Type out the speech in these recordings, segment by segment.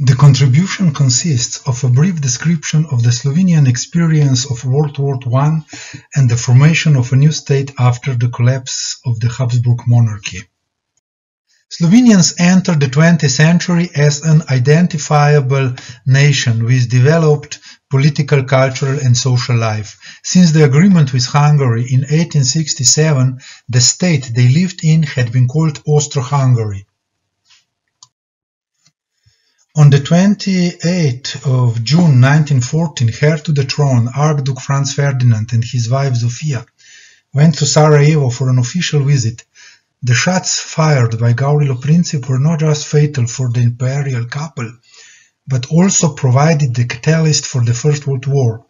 The contribution consists of a brief description of the Slovenian experience of World War I and the formation of a new state after the collapse of the Habsburg monarchy. Slovenians entered the 20th century as an identifiable nation with developed political, cultural and social life. Since the agreement with Hungary in 1867, the state they lived in had been called Austro-Hungary. On the 28th of June 1914, heir to the throne, Archduke Franz Ferdinand and his wife Zofia went to Sarajevo for an official visit. The shots fired by Gavrilo Princip were not just fatal for the imperial couple, but also provided the catalyst for the First World War.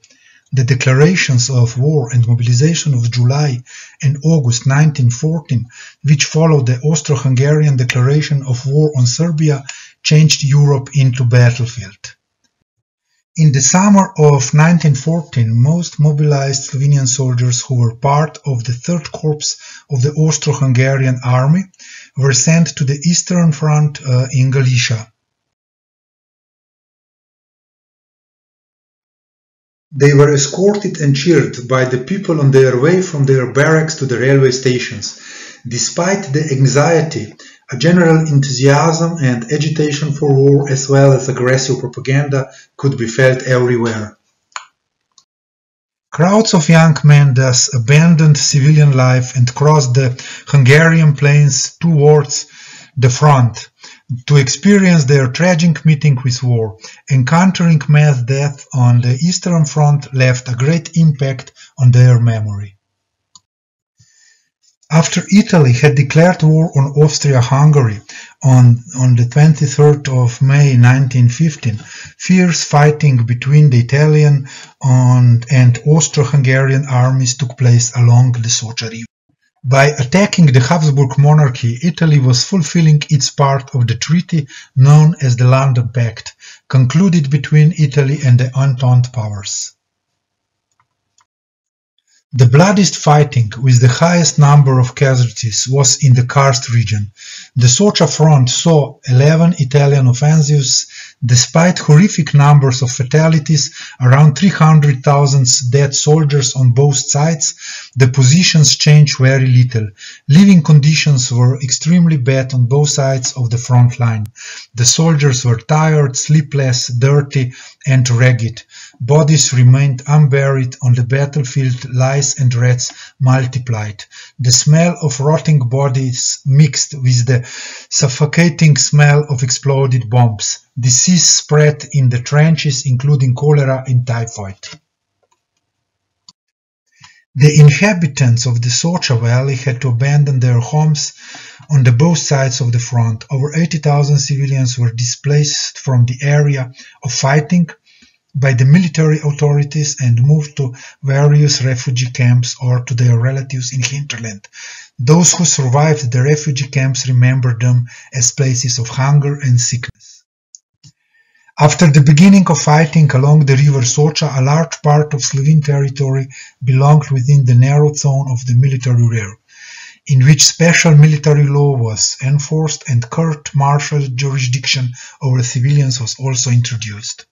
The declarations of war and mobilization of July and August 1914, which followed the Austro-Hungarian declaration of war on Serbia, changed Europe into battlefield. In the summer of 1914, most mobilized Slovenian soldiers who were part of the Third Corps of the Austro-Hungarian army were sent to the Eastern Front in Galicia. They were escorted and cheered by the people on their way from their barracks to the railway stations. Despite the anxiety, a general enthusiasm and agitation for war as well as aggressive propaganda could be felt everywhere. Crowds of young men thus abandoned civilian life and crossed the Hungarian plains towards the front to experience their tragic meeting with war. Encountering mass death on the Eastern Front left a great impact on their memory. After Italy had declared war on Austria-Hungary on the 23rd of May 1915, fierce fighting between the Italian and Austro-Hungarian armies took place along the Socha River. By attacking the Habsburg monarchy, Italy was fulfilling its part of the treaty known as the London Pact, concluded between Italy and the Entente powers. The bloodiest fighting, with the highest number of casualties, was in the Karst region. The Socha front saw 11 Italian offensives. Despite horrific numbers of fatalities, around 300,000 dead soldiers on both sides, the positions changed very little. Living conditions were extremely bad on both sides of the front line. The soldiers were tired, sleepless, dirty and ragged. Bodies remained unburied on the battlefield, lice and rats multiplied. The smell of rotting bodies mixed with the suffocating smell of exploded bombs. Disease spread in the trenches, including cholera and typhoid. The inhabitants of the Socha Valley had to abandon their homes on both sides of the front. Over 80,000 civilians were displaced from the area of fighting by the military authorities and moved to various refugee camps or to their relatives in hinterland. Those who survived the refugee camps remembered them as places of hunger and sickness. After the beginning of fighting along the river Socha, a large part of Slovene territory belonged within the narrow zone of the military rear, in which special military law was enforced and court-martial jurisdiction over civilians was also introduced.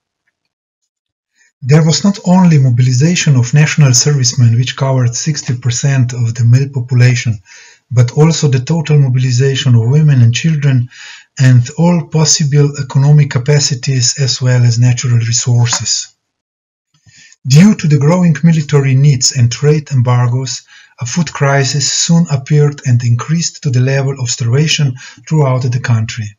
There was not only mobilization of national servicemen, which covered 60% of the male population, but also the total mobilization of women and children and all possible economic capacities as well as natural resources. Due to the growing military needs and trade embargoes, a food crisis soon appeared and increased to the level of starvation throughout the country.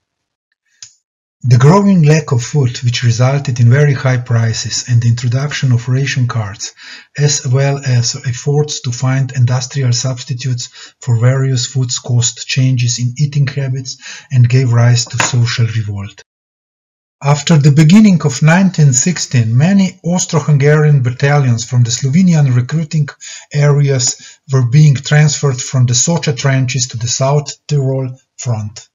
The growing lack of food, which resulted in very high prices and the introduction of ration cards, as well as efforts to find industrial substitutes for various foods, caused changes in eating habits and gave rise to social revolt. After the beginning of 1916, many Austro-Hungarian battalions from the Slovenian recruiting areas were being transferred from the Socha trenches to the South Tyrol front.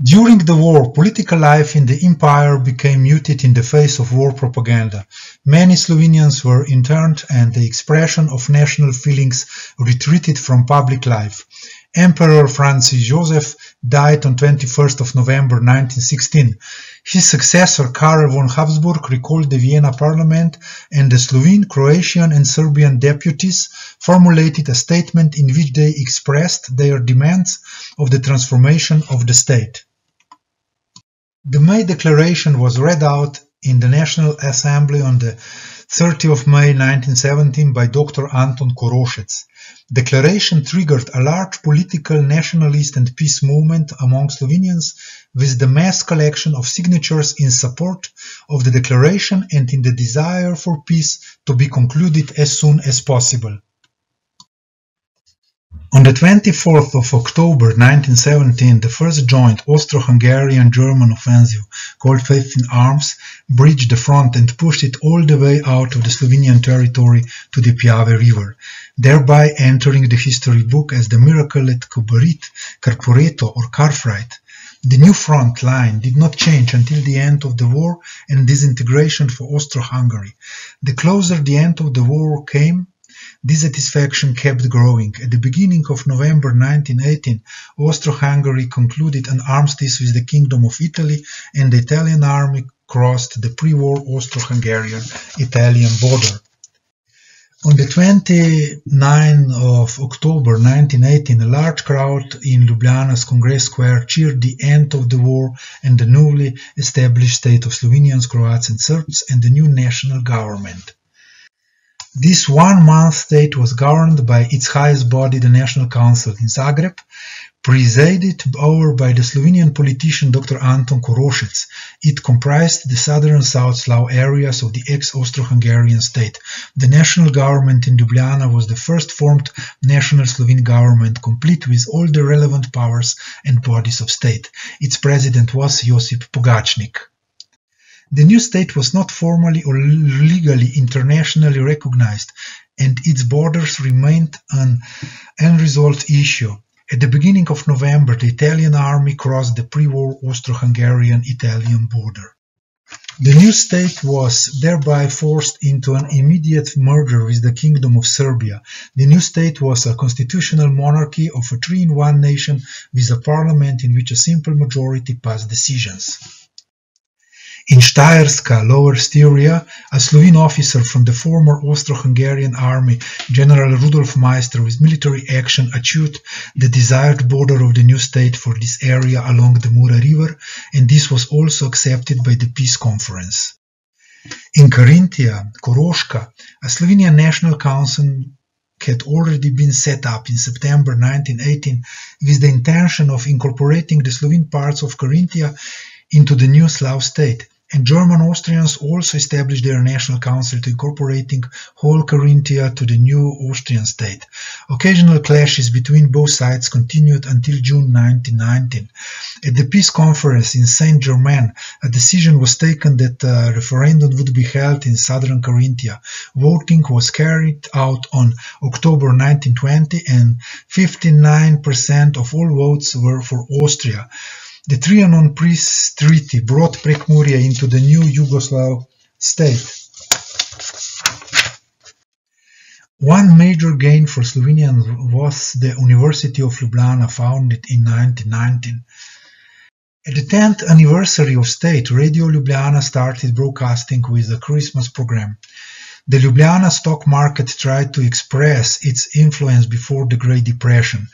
During the war, political life in the empire became muted in the face of war propaganda. Many Slovenians were interned and the expression of national feelings retreated from public life. Emperor Franz Joseph died on 21st of November 1916. His successor, Karel von Habsburg, recalled the Vienna Parliament, and the Slovene, Croatian and Serbian deputies formulated a statement in which they expressed their demands of the transformation of the state. The May Declaration was read out in the National Assembly on the 30th of May 1917 by Dr. Anton Korošec. Declaration triggered a large political, nationalist and peace movement among Slovenians, with the mass collection of signatures in support of the declaration and in the desire for peace to be concluded as soon as possible. On the 24th of October 1917, the first joint Austro-Hungarian-German offensive, called Faith in Arms, breached the front and pushed it all the way out of the Slovenian territory to the Piave River, thereby entering the history book as the miracle at Kobarid, Carpureto or Karfreid. The new front line did not change until the end of the war and disintegration for Austro-Hungary. The closer the end of the war came, dissatisfaction kept growing. At the beginning of November 1918, Austro-Hungary concluded an armistice with the Kingdom of Italy, and the Italian army crossed the pre-war Austro-Hungarian-Italian border. On the 29th of October 1918, a large crowd in Ljubljana's Congress Square cheered the end of the war and the newly established state of Slovenians, Croats and Serbs, and the new national government. This one-month state was governed by its highest body, the National Council in Zagreb, presided over by the Slovenian politician Dr. Anton Korošec. It comprised the southern South Slav areas of the ex-Austro-Hungarian state. The national government in Ljubljana was the first formed national Slovene government, complete with all the relevant powers and bodies of state. Its president was Josip Pogačnik. The new state was not formally or legally internationally recognized, and its borders remained an unresolved issue. At the beginning of November, the Italian army crossed the pre-war Austro-Hungarian-Italian border. The new state was thereby forced into an immediate merger with the Kingdom of Serbia. The new state was a constitutional monarchy of a 3-in-1 nation with a parliament in which a simple majority passed decisions. In Štajerska, Lower Styria, a Slovene officer from the former Austro-Hungarian army, General Rudolf Meister, with military action achieved the desired border of the new state for this area along the Mura River, and this was also accepted by the Peace Conference. In Carinthia, Koroška, a Slovenian National Council had already been set up in September 1918 with the intention of incorporating the Slovene parts of Carinthia into the new Slav state, and German Austrians also established their national council to incorporating whole Carinthia to the new Austrian state. Occasional clashes between both sides continued until June 1919. At the peace conference in Saint-Germain, a decision was taken that a referendum would be held in southern Carinthia. Voting was carried out on October 1920, and 59% of all votes were for Austria. The Trianon Peace Treaty brought Prekmurje into the new Yugoslav state. One major gain for Slovenians was the University of Ljubljana, founded in 1919. At the 10th anniversary of state, Radio Ljubljana started broadcasting with a Christmas program. The Ljubljana stock market tried to express its influence before the Great Depression.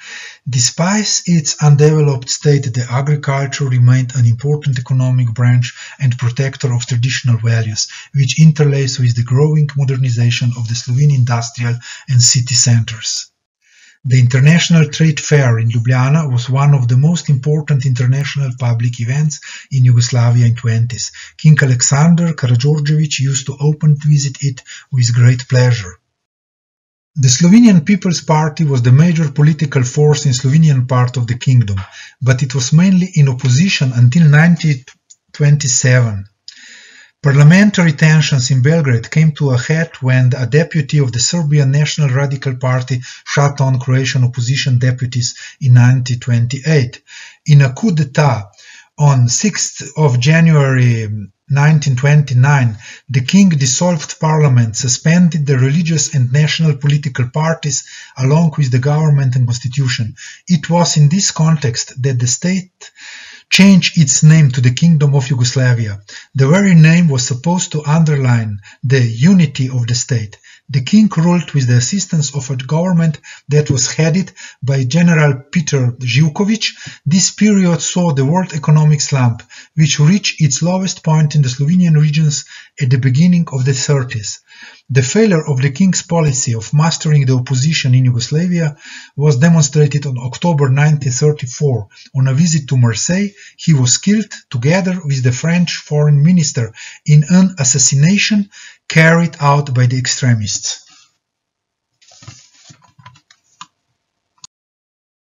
Despite its undeveloped state, the agriculture remained an important economic branch and protector of traditional values, which interlace with the growing modernization of the Slovene industrial and city centers. The International Trade Fair in Ljubljana was one of the most important international public events in Yugoslavia in the 1920s. King Alexander Karađorđević used to open visit it with great pleasure. The Slovenian People's Party was the major political force in Slovenian part of the kingdom, but it was mainly in opposition until 1927. Parliamentary tensions in Belgrade came to a head when a deputy of the Serbian National Radical Party shot on Croatian opposition deputies in 1928. In a coup d'etat, On 6th of January 1929, the king dissolved parliament, suspended the religious and national political parties along with the government and constitution. It was in this context that the state changed its name to the Kingdom of Yugoslavia. The very name was supposed to underline the unity of the state. The king ruled with the assistance of a government that was headed by General Peter Živković. This period saw the world economic slump, which reached its lowest point in the Slovenian regions at the beginning of the 30s. The failure of the king's policy of mastering the opposition in Yugoslavia was demonstrated on October 1934. On a visit to Marseille, he was killed together with the French foreign minister in an assassination carried out by the extremists.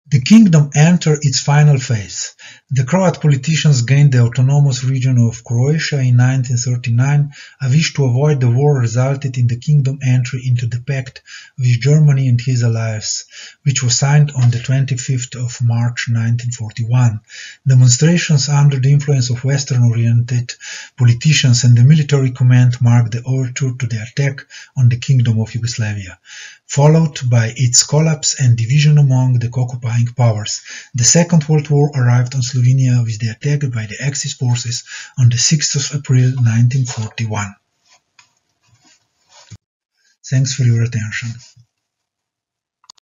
The kingdom entered its final phase. The Croat politicians gained the autonomous region of Croatia in 1939. A wish to avoid the war resulted in the kingdom entry into the pact with Germany and his allies, which was signed on the 25th of March 1941. Demonstrations under the influence of Western-oriented politicians and the military command marked the overture to the attack on the Kingdom of Yugoslavia, followed by its collapse and division among the occupying powers. The Second World War arrived on Slovenia with the attack by the Axis forces on the 6th of April 1941. Thanks for your attention.